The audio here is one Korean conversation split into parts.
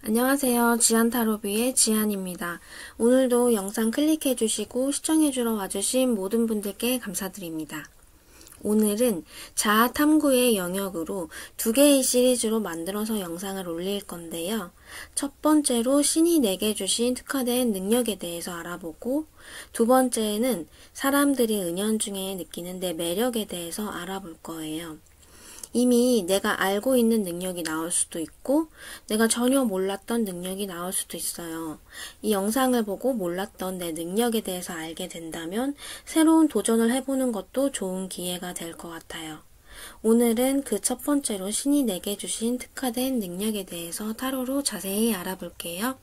안녕하세요. 지안타로비의 지안입니다. 오늘도 영상 클릭해주시고 시청해주러 와주신 모든 분들께 감사드립니다. 오늘은 자아 탐구의 영역으로 두 개의 시리즈로 만들어서 영상을 올릴 건데요. 첫 번째로 신이 내게 주신 특화된 능력에 대해서 알아보고, 두 번째는 사람들이 은연중에 느끼는 내 매력에 대해서 알아볼 거예요. 이미 내가 알고 있는 능력이 나올 수도 있고 내가 전혀 몰랐던 능력이 나올 수도 있어요. 이 영상을 보고 몰랐던 내 능력에 대해서 알게 된다면 새로운 도전을 해보는 것도 좋은 기회가 될 것 같아요. 오늘은 그 첫 번째로 신이 내게 주신 특화된 능력에 대해서 타로로 자세히 알아볼게요.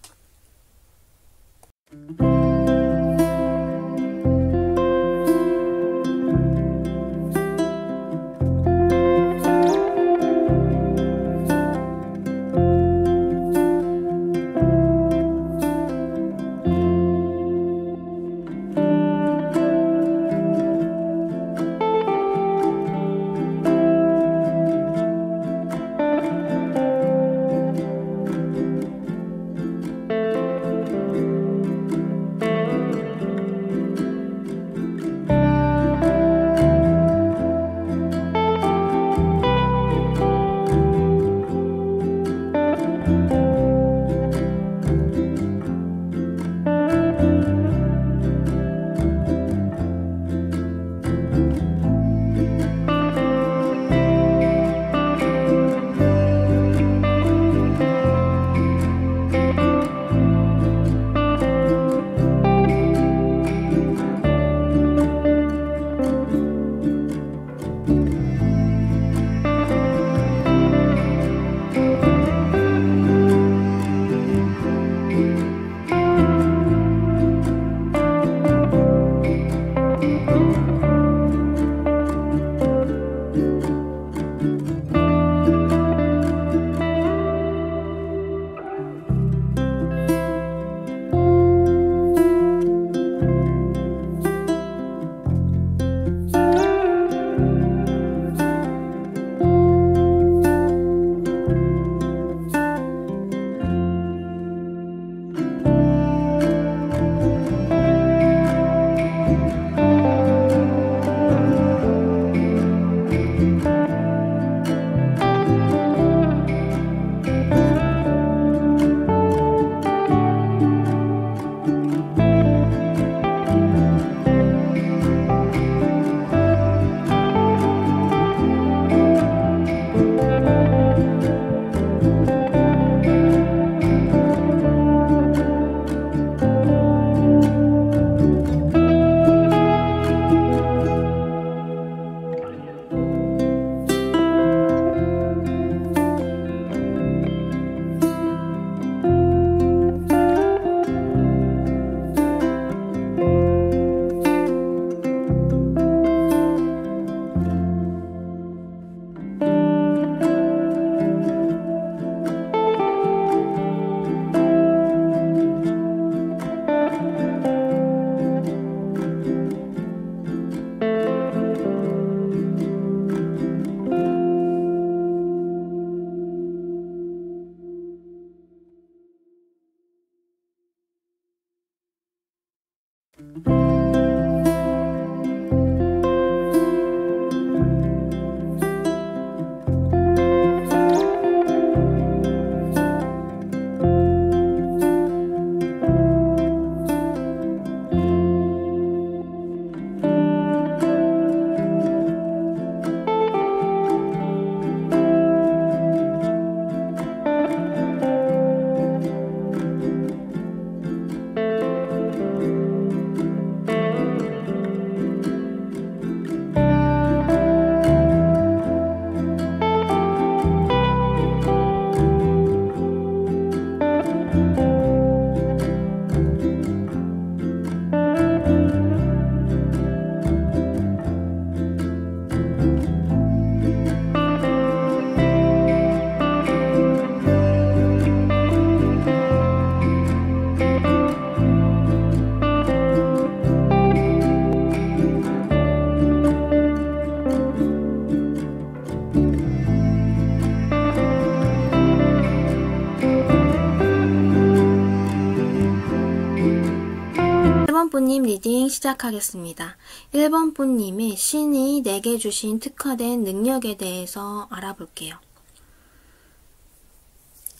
분님 리딩 시작하겠습니다. 1번 분님의 신이 내게 주신 특화된 능력에 대해서 알아볼게요.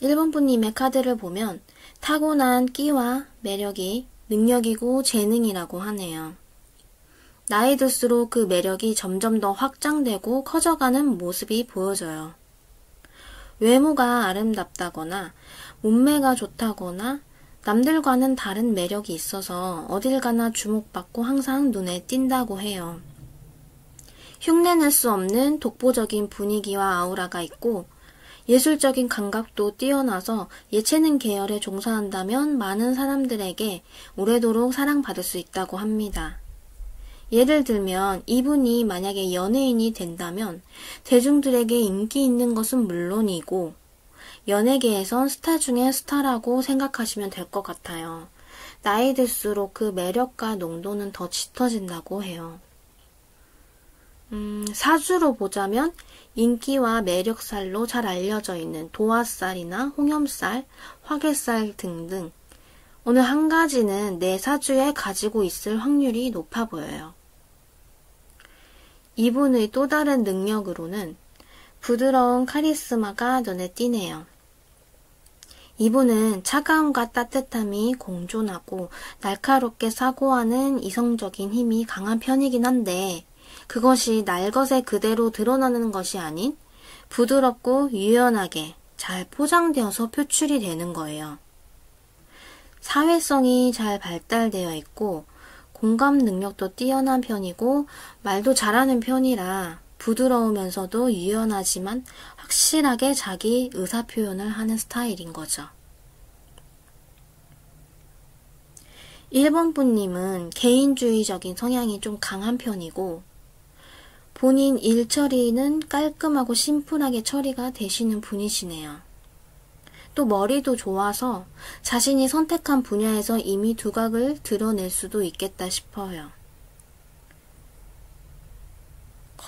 1번 분님의 카드를 보면 타고난 끼와 매력이 능력이고 재능이라고 하네요. 나이 들수록 그 매력이 점점 더 확장되고 커져가는 모습이 보여져요. 외모가 아름답다거나 몸매가 좋다거나 남들과는 다른 매력이 있어서 어딜 가나 주목받고 항상 눈에 띈다고 해요. 흉내낼 수 없는 독보적인 분위기와 아우라가 있고 예술적인 감각도 뛰어나서 예체능 계열에 종사한다면 많은 사람들에게 오래도록 사랑받을 수 있다고 합니다. 예를 들면 이분이 만약에 연예인이 된다면 대중들에게 인기 있는 것은 물론이고 연예계에선 스타 중에 스타라고 생각하시면 될 것 같아요. 나이 들수록 그 매력과 농도는 더 짙어진다고 해요. 사주로 보자면 인기와 매력살로 잘 알려져 있는 도화살이나 홍염살, 화개살 등등 어느 한 가지는 내 사주에 가지고 있을 확률이 높아 보여요. 이분의 또 다른 능력으로는 부드러운 카리스마가 눈에 띄네요. 이분은 차가움과 따뜻함이 공존하고 날카롭게 사고하는 이성적인 힘이 강한 편이긴 한데 그것이 날것에 그대로 드러나는 것이 아닌 부드럽고 유연하게 잘 포장되어서 표출이 되는 거예요. 사회성이 잘 발달되어 있고 공감 능력도 뛰어난 편이고 말도 잘하는 편이라 부드러우면서도 유연하지만 확실하게 자기 의사표현을 하는 스타일인 거죠. 1번 분님은 개인주의적인 성향이 좀 강한 편이고 본인 일 처리는 깔끔하고 심플하게 처리가 되시는 분이시네요. 또 머리도 좋아서 자신이 선택한 분야에서 이미 두각을 드러낼 수도 있겠다 싶어요.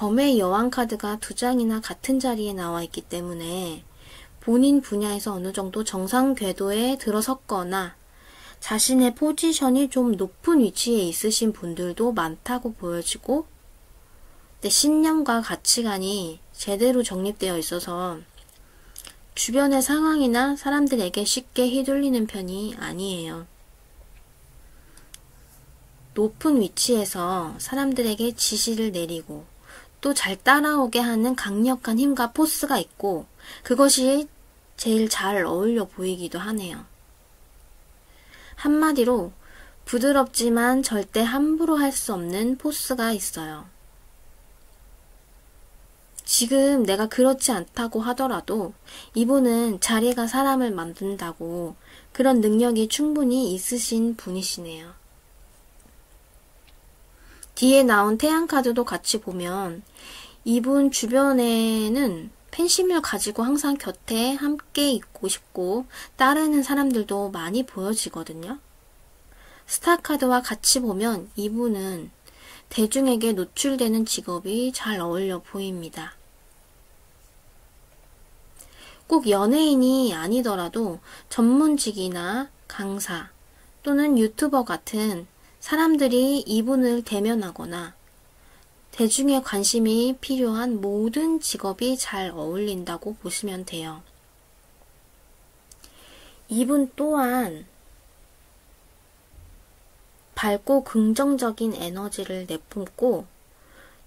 검의 여왕 카드가 2장이나 같은 자리에 나와 있기 때문에 본인 분야에서 어느 정도 정상 궤도에 들어섰거나 자신의 포지션이 좀 높은 위치에 있으신 분들도 많다고 보여지고 신념과 가치관이 제대로 정립되어 있어서 주변의 상황이나 사람들에게 쉽게 휘둘리는 편이 아니에요. 높은 위치에서 사람들에게 지시를 내리고 또 잘 따라오게 하는 강력한 힘과 포스가 있고 그것이 제일 잘 어울려 보이기도 하네요. 한마디로 부드럽지만 절대 함부로 할 수 없는 포스가 있어요. 지금 내가 그렇지 않다고 하더라도 이분은 자리가 사람을 만든다고 그런 능력이 충분히 있으신 분이시네요. 뒤에 나온 태양 카드도 같이 보면 이분 주변에는 팬심을 가지고 항상 곁에 함께 있고 싶고 따르는 사람들도 많이 보여지거든요. 스타 카드와 같이 보면 이분은 대중에게 노출되는 직업이 잘 어울려 보입니다. 꼭 연예인이 아니더라도 전문직이나 강사 또는 유튜버 같은 사람들이 이분을 대면하거나 대중의 관심이 필요한 모든 직업이 잘 어울린다고 보시면 돼요. 이분 또한 밝고 긍정적인 에너지를 내뿜고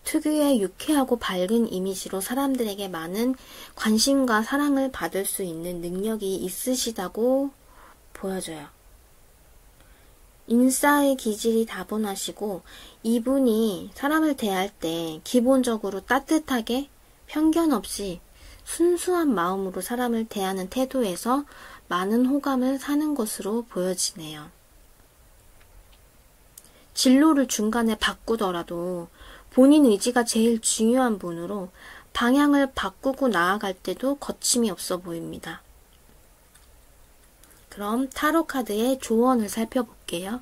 특유의 유쾌하고 밝은 이미지로 사람들에게 많은 관심과 사랑을 받을 수 있는 능력이 있으시다고 보여져요. 인싸의 기질이 다분하시고 이분이 사람을 대할 때 기본적으로 따뜻하게 편견 없이 순수한 마음으로 사람을 대하는 태도에서 많은 호감을 사는 것으로 보여지네요. 진로를 중간에 바꾸더라도 본인 의지가 제일 중요한 분으로 방향을 바꾸고 나아갈 때도 거침이 없어 보입니다. 그럼 타로 카드의 조언을 살펴볼게요.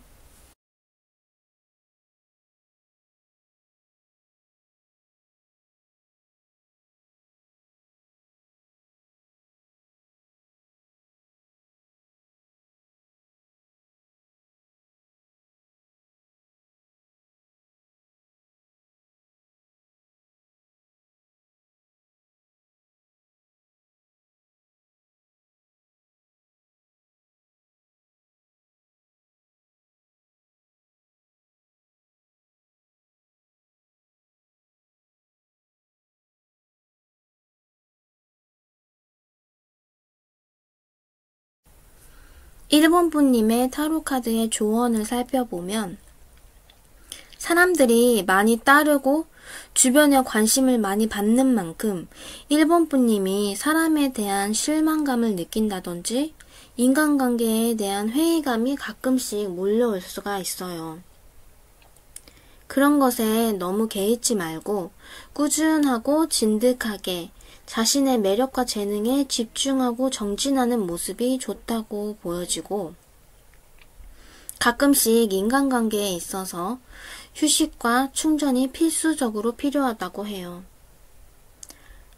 1번 분님의 타로 카드의 조언을 살펴보면 사람들이 많이 따르고 주변에 관심을 많이 받는 만큼 1번 분님이 사람에 대한 실망감을 느낀다든지 인간관계에 대한 회의감이 가끔씩 몰려올 수가 있어요. 그런 것에 너무 개의치 말고 꾸준하고 진득하게 자신의 매력과 재능에 집중하고 정진하는 모습이 좋다고 보여지고 가끔씩 인간관계에 있어서 휴식과 충전이 필수적으로 필요하다고 해요.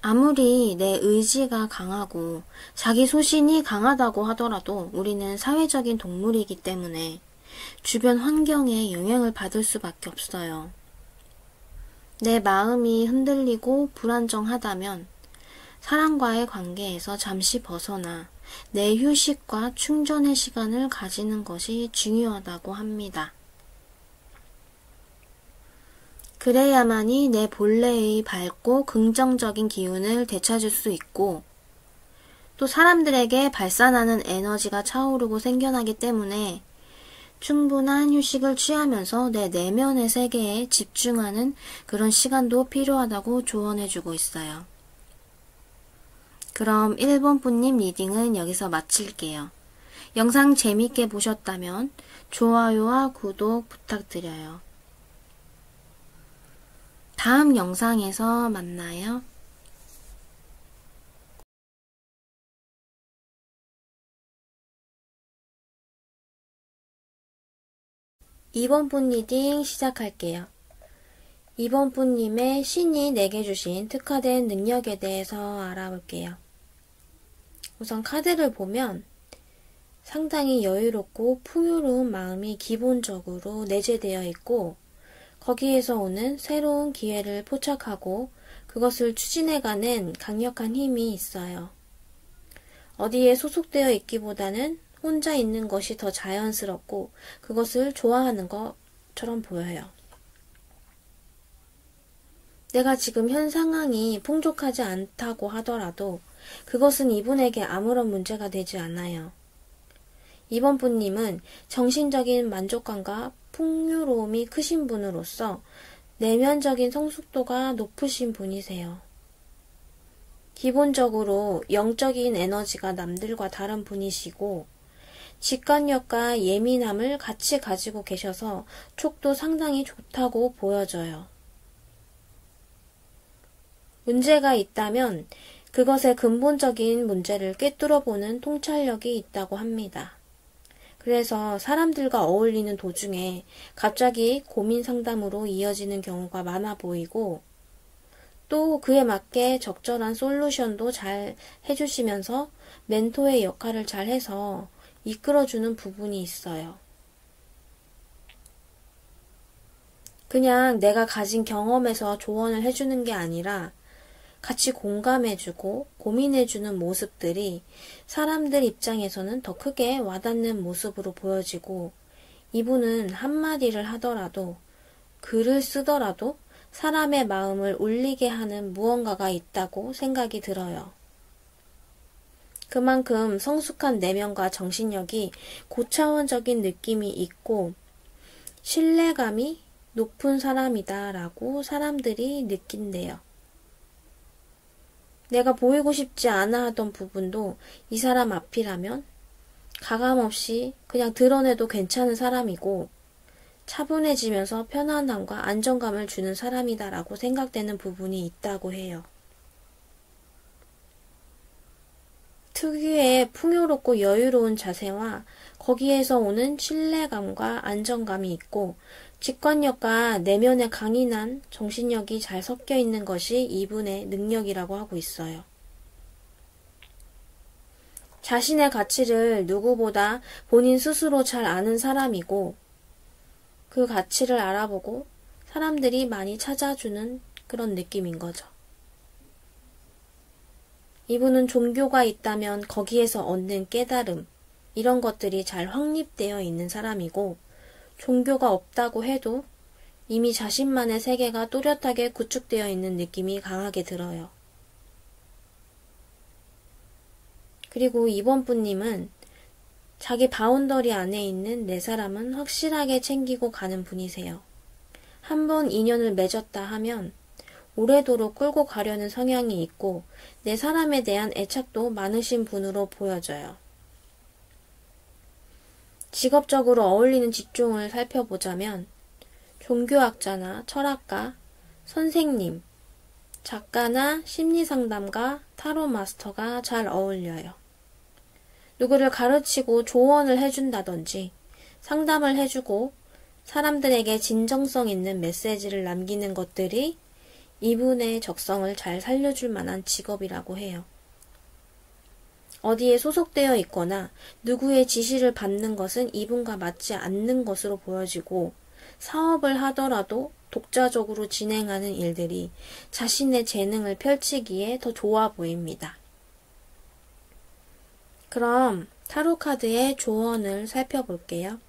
아무리 내 의지가 강하고 자기 소신이 강하다고 하더라도 우리는 사회적인 동물이기 때문에 주변 환경에 영향을 받을 수밖에 없어요. 내 마음이 흔들리고 불안정하다면 사람과의 관계에서 잠시 벗어나 내 휴식과 충전의 시간을 가지는 것이 중요하다고 합니다. 그래야만이 내 본래의 밝고 긍정적인 기운을 되찾을 수 있고 또 사람들에게 발산하는 에너지가 차오르고 생겨나기 때문에 충분한 휴식을 취하면서 내 내면의 세계에 집중하는 그런 시간도 필요하다고 조언해주고 있어요. 그럼 1번 분님 리딩은 여기서 마칠게요. 영상 재밌게 보셨다면 좋아요와 구독 부탁드려요. 다음 영상에서 만나요. 2번 분 리딩 시작할게요. 2번 분님의 신이 내게 주신 특화된 능력에 대해서 알아볼게요. 우선 카드를 보면 상당히 여유롭고 풍요로운 마음이 기본적으로 내재되어 있고 거기에서 오는 새로운 기회를 포착하고 그것을 추진해가는 강력한 힘이 있어요. 어디에 소속되어 있기보다는 혼자 있는 것이 더 자연스럽고 그것을 좋아하는 것처럼 보여요. 내가 지금 현 상황이 풍족하지 않다고 하더라도 그것은 이분에게 아무런 문제가 되지 않아요. 이번 분님은 정신적인 만족감과 풍요로움이 크신 분으로서 내면적인 성숙도가 높으신 분이세요. 기본적으로 영적인 에너지가 남들과 다른 분이시고 직관력과 예민함을 같이 가지고 계셔서 촉도 상당히 좋다고 보여져요. 문제가 있다면 그것의 근본적인 문제를 꿰뚫어보는 통찰력이 있다고 합니다. 그래서 사람들과 어울리는 도중에 갑자기 고민 상담으로 이어지는 경우가 많아 보이고 또 그에 맞게 적절한 솔루션도 잘 해주시면서 멘토의 역할을 잘 해서 이끌어주는 부분이 있어요. 그냥 내가 가진 경험에서 조언을 해주는 게 아니라 같이 공감해주고 고민해주는 모습들이 사람들 입장에서는 더 크게 와닿는 모습으로 보여지고 이분은 한마디를 하더라도 글을 쓰더라도 사람의 마음을 울리게 하는 무언가가 있다고 생각이 들어요. 그만큼 성숙한 내면과 정신력이 고차원적인 느낌이 있고 신뢰감이 높은 사람이다 라고 사람들이 느낀대요. 내가 보이고 싶지 않아 하던 부분도 이 사람 앞이라면 가감없이 그냥 드러내도 괜찮은 사람이고 차분해지면서 편안함과 안정감을 주는 사람이다 라고 생각되는 부분이 있다고 해요. 특유의 풍요롭고 여유로운 자세와 거기에서 오는 신뢰감과 안정감이 있고 직관력과 내면의 강인한 정신력이 잘 섞여 있는 것이 이분의 능력이라고 하고 있어요. 자신의 가치를 누구보다 본인 스스로 잘 아는 사람이고 그 가치를 알아보고 사람들이 많이 찾아주는 그런 느낌인 거죠. 이분은 종교가 있다면 거기에서 얻는 깨달음, 이런 것들이 잘 확립되어 있는 사람이고 종교가 없다고 해도 이미 자신만의 세계가 또렷하게 구축되어 있는 느낌이 강하게 들어요. 그리고 이번 분님은 자기 바운더리 안에 있는 내 사람은 확실하게 챙기고 가는 분이세요. 한번 인연을 맺었다 하면 오래도록 끌고 가려는 성향이 있고 내 사람에 대한 애착도 많으신 분으로 보여져요. 직업적으로 어울리는 직종을 살펴보자면 종교학자나 철학가, 선생님, 작가나 심리상담가, 타로 마스터가 잘 어울려요. 누구를 가르치고 조언을 해준다든지 상담을 해주고 사람들에게 진정성 있는 메시지를 남기는 것들이 이분의 적성을 잘 살려줄 만한 직업이라고 해요. 어디에 소속되어 있거나 누구의 지시를 받는 것은 이분과 맞지 않는 것으로 보여지고 사업을 하더라도 독자적으로 진행하는 일들이 자신의 재능을 펼치기에 더 좋아 보입니다. 그럼 타로 카드의 조언을 살펴볼게요.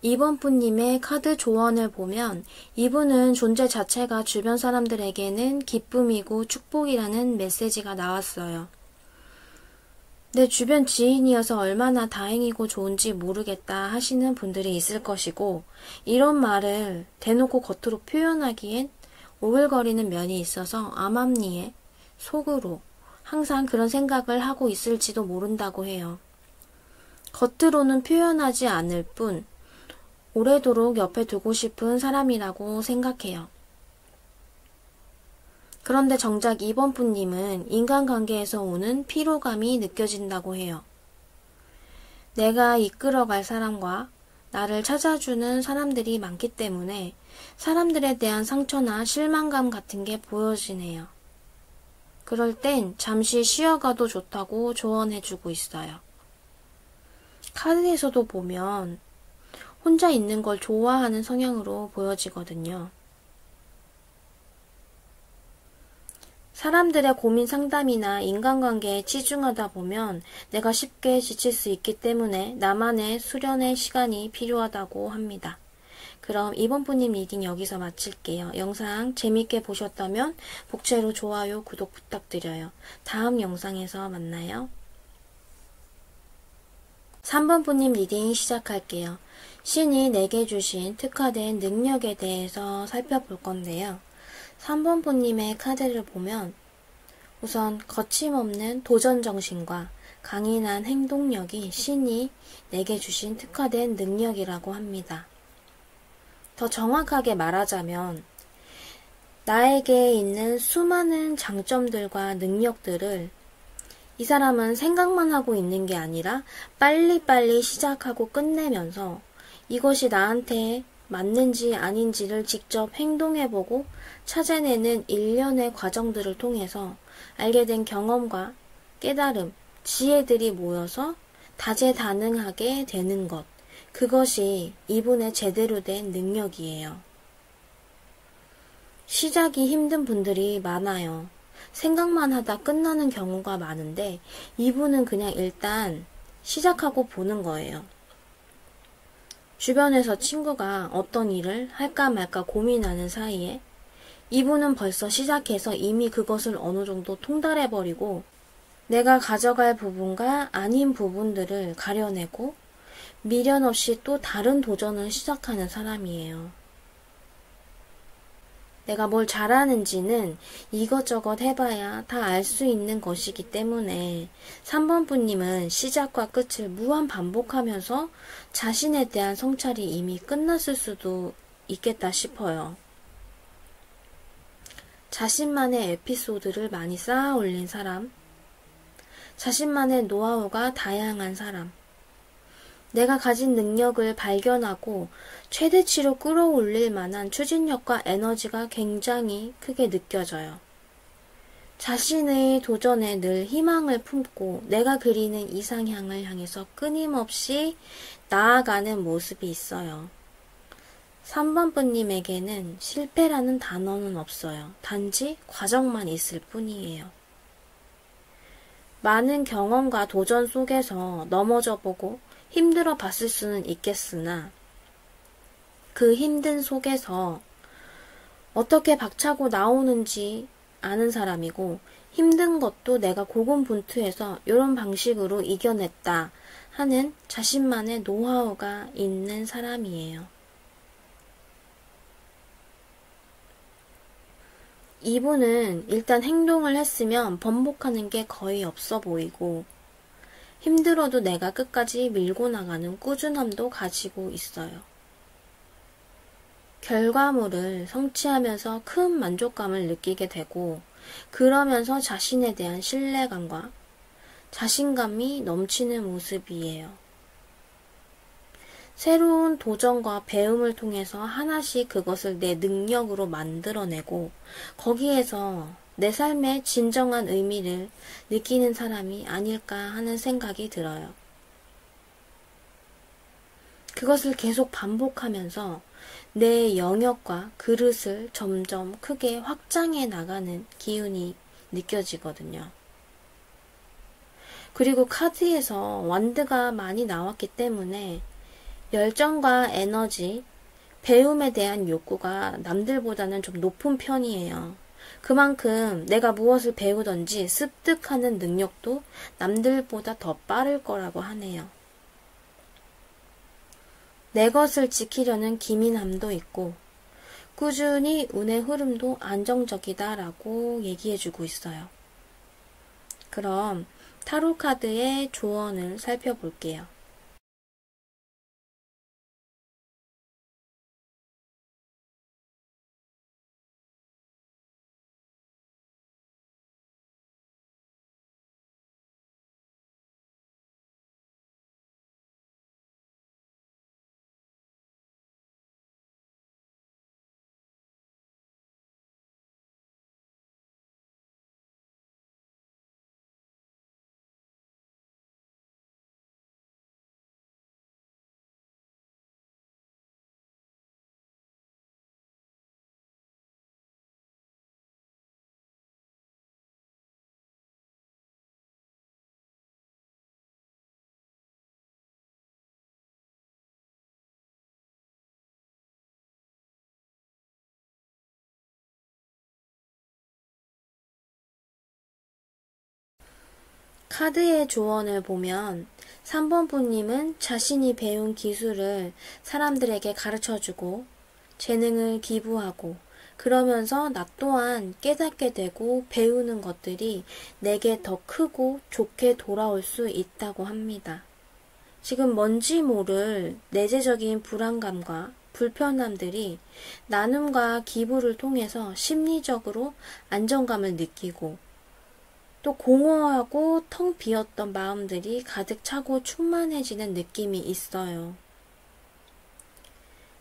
이번 분님의 카드 조언을 보면 이분은 존재 자체가 주변 사람들에게는 기쁨이고 축복이라는 메시지가 나왔어요. 내 주변 지인이어서 얼마나 다행이고 좋은지 모르겠다 하시는 분들이 있을 것이고 이런 말을 대놓고 겉으로 표현하기엔 오글거리는 면이 있어서 암암리에 속으로 항상 그런 생각을 하고 있을지도 모른다고 해요. 겉으로는 표현하지 않을 뿐 오래도록 옆에 두고 싶은 사람이라고 생각해요. 그런데 정작 이번 분님은 인간관계에서 오는 피로감이 느껴진다고 해요. 내가 이끌어갈 사람과 나를 찾아주는 사람들이 많기 때문에 사람들에 대한 상처나 실망감 같은 게 보여지네요. 그럴 땐 잠시 쉬어가도 좋다고 조언해주고 있어요. 카드에서도 보면 혼자 있는 걸 좋아하는 성향으로 보여지거든요. 사람들의 고민 상담이나 인간관계에 치중하다 보면 내가 쉽게 지칠 수 있기 때문에 나만의 수련의 시간이 필요하다고 합니다. 그럼 이번 분님 리딩 여기서 마칠게요. 영상 재밌게 보셨다면 복채로 좋아요, 구독 부탁드려요. 다음 영상에서 만나요. 3번 분님 리딩 시작할게요. 신이 내게 주신 특화된 능력에 대해서 살펴볼 건데요. 3번 분님의 카드를 보면 우선 거침없는 도전정신과 강인한 행동력이 신이 내게 주신 특화된 능력이라고 합니다. 더 정확하게 말하자면 나에게 있는 수많은 장점들과 능력들을 이 사람은 생각만 하고 있는 게 아니라 빨리빨리 시작하고 끝내면서 이것이 나한테 맞는지 아닌지를 직접 행동해보고 찾아내는 일련의 과정들을 통해서 알게 된 경험과 깨달음, 지혜들이 모여서 다재다능하게 되는 것, 그것이 이분의 제대로 된 능력이에요. 시작이 힘든 분들이 많아요. 생각만 하다 끝나는 경우가 많은데 이분은 그냥 일단 시작하고 보는 거예요. 주변에서 친구가 어떤 일을 할까 말까 고민하는 사이에 이분은 벌써 시작해서 이미 그것을 어느 정도 통달해버리고 내가 가져갈 부분과 아닌 부분들을 가려내고 미련 없이 또 다른 도전을 시작하는 사람이에요. 내가 뭘 잘하는지는 이것저것 해봐야 다 알 수 있는 것이기 때문에 3번 분님은 시작과 끝을 무한 반복하면서 자신에 대한 성찰이 이미 끝났을 수도 있겠다 싶어요. 자신만의 에피소드를 많이 쌓아 올린 사람, 자신만의 노하우가 다양한 사람, 내가 가진 능력을 발견하고 최대치로 끌어올릴 만한 추진력과 에너지가 굉장히 크게 느껴져요. 자신의 도전에 늘 희망을 품고 내가 그리는 이상향을 향해서 끊임없이 나아가는 모습이 있어요. 3번 분님에게는 실패라는 단어는 없어요. 단지 과정만 있을 뿐이에요. 많은 경험과 도전 속에서 넘어져 보고 힘들어 봤을 수는 있겠으나 그 힘든 속에서 어떻게 박차고 나오는지 아는 사람이고 힘든 것도 내가 고군분투해서 이런 방식으로 이겨냈다 하는 자신만의 노하우가 있는 사람이에요. 이분은 일단 행동을 했으면 번복하는 게 거의 없어 보이고 힘들어도 내가 끝까지 밀고 나가는 꾸준함도 가지고 있어요. 결과물을 성취하면서 큰 만족감을 느끼게 되고 그러면서 자신에 대한 신뢰감과 자신감이 넘치는 모습이에요. 새로운 도전과 배움을 통해서 하나씩 그것을 내 능력으로 만들어내고 거기에서 내 삶의 진정한 의미를 느끼는 사람이 아닐까 하는 생각이 들어요. 그것을 계속 반복하면서 내 영역과 그릇을 점점 크게 확장해 나가는 기운이 느껴지거든요. 그리고 카드에서 완드가 많이 나왔기 때문에 열정과 에너지, 배움에 대한 욕구가 남들보다는 좀 높은 편이에요. 그만큼 내가 무엇을 배우든지 습득하는 능력도 남들보다 더 빠를 거라고 하네요. 내 것을 지키려는 기민함도 있고 꾸준히 운의 흐름도 안정적이다라고 얘기해주고 있어요. 그럼 타로 카드의 조언을 살펴볼게요. 카드의 조언을 보면 3번 분님은 자신이 배운 기술을 사람들에게 가르쳐주고 재능을 기부하고 그러면서 나 또한 깨닫게 되고 배우는 것들이 내게 더 크고 좋게 돌아올 수 있다고 합니다. 지금 뭔지 모를 내재적인 불안감과 불편함들이 나눔과 기부를 통해서 심리적으로 안정감을 느끼고 또 공허하고 텅 비었던 마음들이 가득 차고 충만해지는 느낌이 있어요.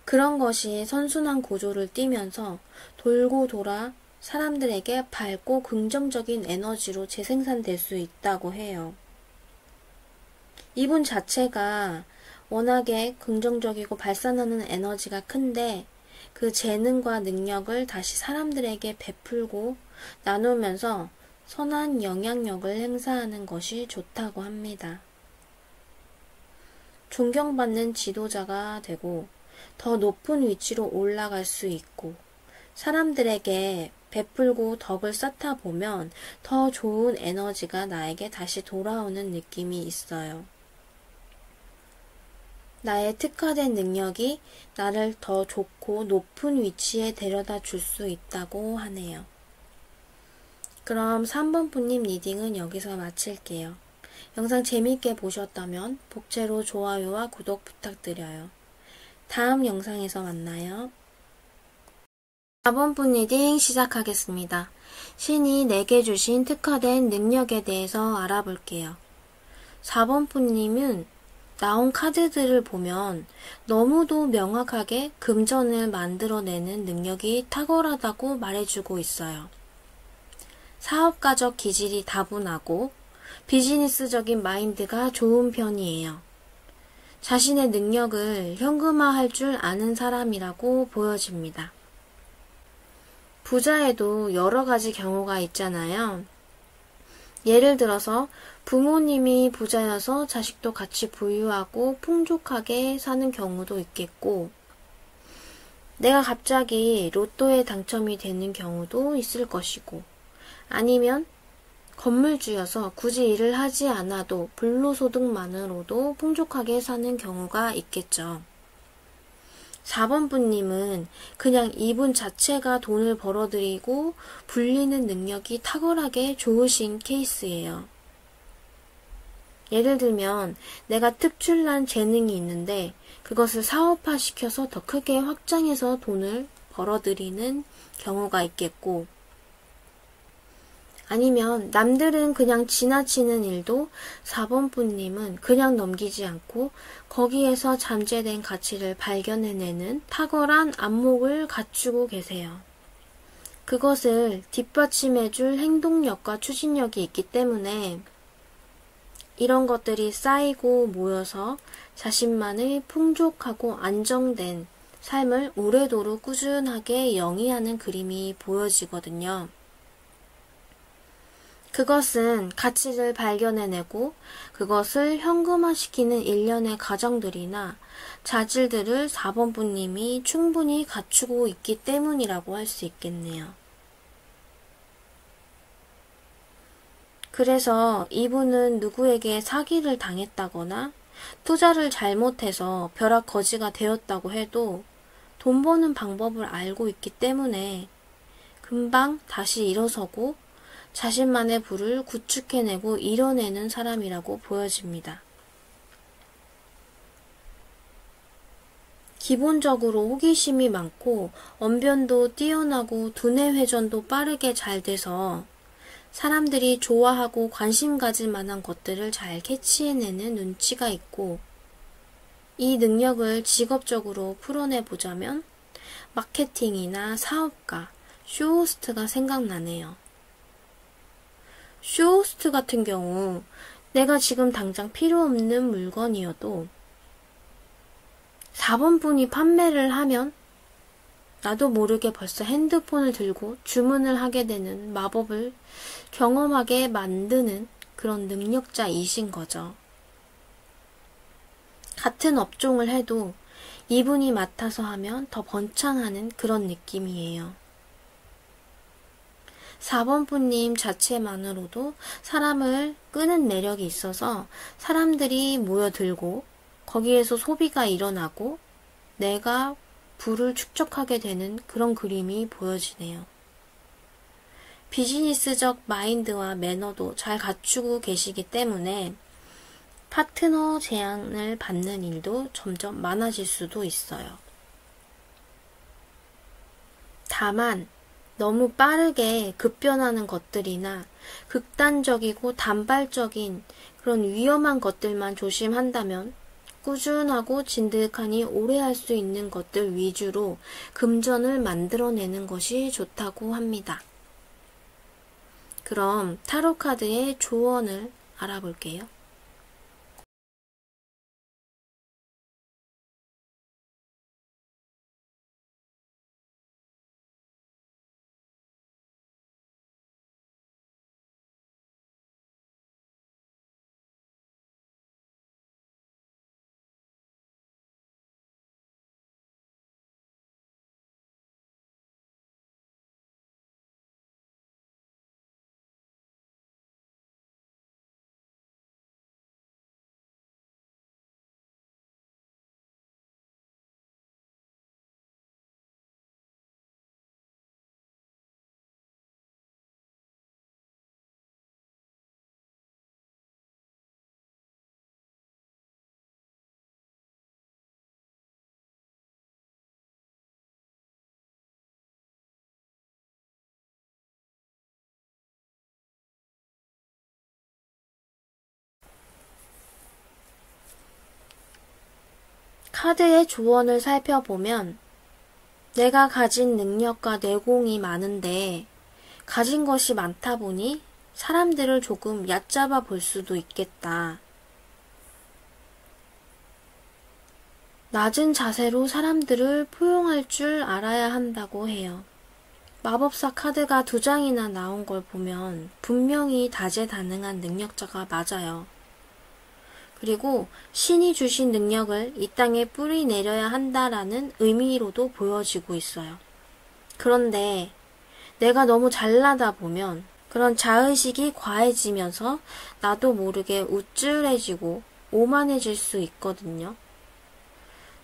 그런 것이 선순환 구조를 띠면서 돌고 돌아 사람들에게 밝고 긍정적인 에너지로 재생산될 수 있다고 해요. 이분 자체가 워낙에 긍정적이고 발산하는 에너지가 큰데 그 재능과 능력을 다시 사람들에게 베풀고 나누면서 선한 영향력을 행사하는 것이 좋다고 합니다. 존경받는 지도자가 되고 더 높은 위치로 올라갈 수 있고 사람들에게 베풀고 덕을 쌓다 보면 더 좋은 에너지가 나에게 다시 돌아오는 느낌이 있어요. 나의 특화된 능력이 나를 더 좋고 높은 위치에 데려다 줄 수 있다고 하네요. 그럼 3번 분님 리딩은 여기서 마칠게요. 영상 재미있게 보셨다면 복채로 좋아요와 구독 부탁드려요. 다음 영상에서 만나요. 4번 분 리딩 시작하겠습니다. 신이 내게 주신 특화된 능력에 대해서 알아볼게요. 4번 분님은 나온 카드들을 보면 너무도 명확하게 금전을 만들어내는 능력이 탁월하다고 말해주고 있어요. 사업가적 기질이 다분하고 비즈니스적인 마인드가 좋은 편이에요. 자신의 능력을 현금화할 줄 아는 사람이라고 보여집니다. 부자에도 여러 가지 경우가 있잖아요. 예를 들어서 부모님이 부자여서 자식도 같이 부유하고 풍족하게 사는 경우도 있겠고, 내가 갑자기 로또에 당첨이 되는 경우도 있을 것이고, 아니면 건물주여서 굳이 일을 하지 않아도 불로소득만으로도 풍족하게 사는 경우가 있겠죠. 4번 분님은 그냥 이분 자체가 돈을 벌어들이고 불리는 능력이 탁월하게 좋으신 케이스예요. 예를 들면 내가 특출난 재능이 있는데 그것을 사업화시켜서 더 크게 확장해서 돈을 벌어들이는 경우가 있겠고, 아니면 남들은 그냥 지나치는 일도 4번 분님은 그냥 넘기지 않고 거기에서 잠재된 가치를 발견해내는 탁월한 안목을 갖추고 계세요. 그것을 뒷받침해줄 행동력과 추진력이 있기 때문에 이런 것들이 쌓이고 모여서 자신만의 풍족하고 안정된 삶을 오래도록 꾸준하게 영위하는 그림이 보여지거든요. 그것은 가치를 발견해내고 그것을 현금화시키는 일련의 과정들이나 자질들을 4번 분님이 충분히 갖추고 있기 때문이라고 할 수 있겠네요. 그래서 이분은 누구에게 사기를 당했다거나 투자를 잘못해서 벼락거지가 되었다고 해도 돈 버는 방법을 알고 있기 때문에 금방 다시 일어서고 자신만의 부를 구축해내고 이뤄내는 사람이라고 보여집니다. 기본적으로 호기심이 많고 언변도 뛰어나고 두뇌 회전도 빠르게 잘 돼서 사람들이 좋아하고 관심 가질 만한 것들을 잘 캐치해내는 눈치가 있고, 이 능력을 직업적으로 풀어내보자면 마케팅이나 사업가, 쇼호스트가 생각나네요. 쇼호스트 같은 경우 내가 지금 당장 필요 없는 물건이어도 4번 분이 판매를 하면 나도 모르게 벌써 핸드폰을 들고 주문을 하게 되는 마법을 경험하게 만드는 그런 능력자이신 거죠. 같은 업종을 해도 이분이 맡아서 하면 더 번창하는 그런 느낌이에요. 4번 분님 자체만으로도 사람을 끄는 매력이 있어서 사람들이 모여들고 거기에서 소비가 일어나고 내가 부를 축적하게 되는 그런 그림이 보여지네요. 비즈니스적 마인드와 매너도 잘 갖추고 계시기 때문에 파트너 제안을 받는 일도 점점 많아질 수도 있어요. 다만 너무 빠르게 급변하는 것들이나 극단적이고 단발적인 그런 위험한 것들만 조심한다면 꾸준하고 진득하니 오래 할 수 있는 것들 위주로 금전을 만들어내는 것이 좋다고 합니다. 그럼 타로카드의 조언을 알아볼게요. 카드의 조언을 살펴보면 내가 가진 능력과 내공이 많은데 가진 것이 많다 보니 사람들을 조금 얕잡아 볼 수도 있겠다. 낮은 자세로 사람들을 포용할 줄 알아야 한다고 해요. 마법사 카드가 2장이나 나온 걸 보면 분명히 다재다능한 능력자가 맞아요. 그리고 신이 주신 능력을 이 땅에 뿌리 내려야 한다라는 의미로도 보여지고 있어요. 그런데 내가 너무 잘나다 보면 그런 자의식이 과해지면서 나도 모르게 우쭐해지고 오만해질 수 있거든요.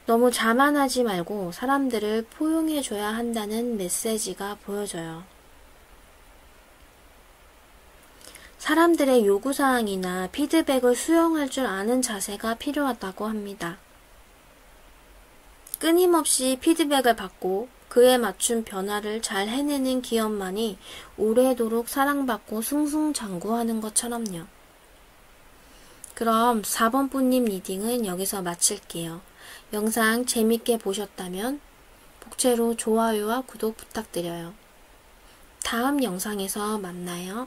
너무 자만하지 말고 사람들을 포용해줘야 한다는 메시지가 보여져요. 사람들의 요구사항이나 피드백을 수용할 줄 아는 자세가 필요하다고 합니다. 끊임없이 피드백을 받고 그에 맞춘 변화를 잘 해내는 기업만이 오래도록 사랑받고 승승장구하는 것처럼요. 그럼 4번 뿌님 리딩은 여기서 마칠게요. 영상 재밌게 보셨다면 복채로 좋아요와 구독 부탁드려요. 다음 영상에서 만나요.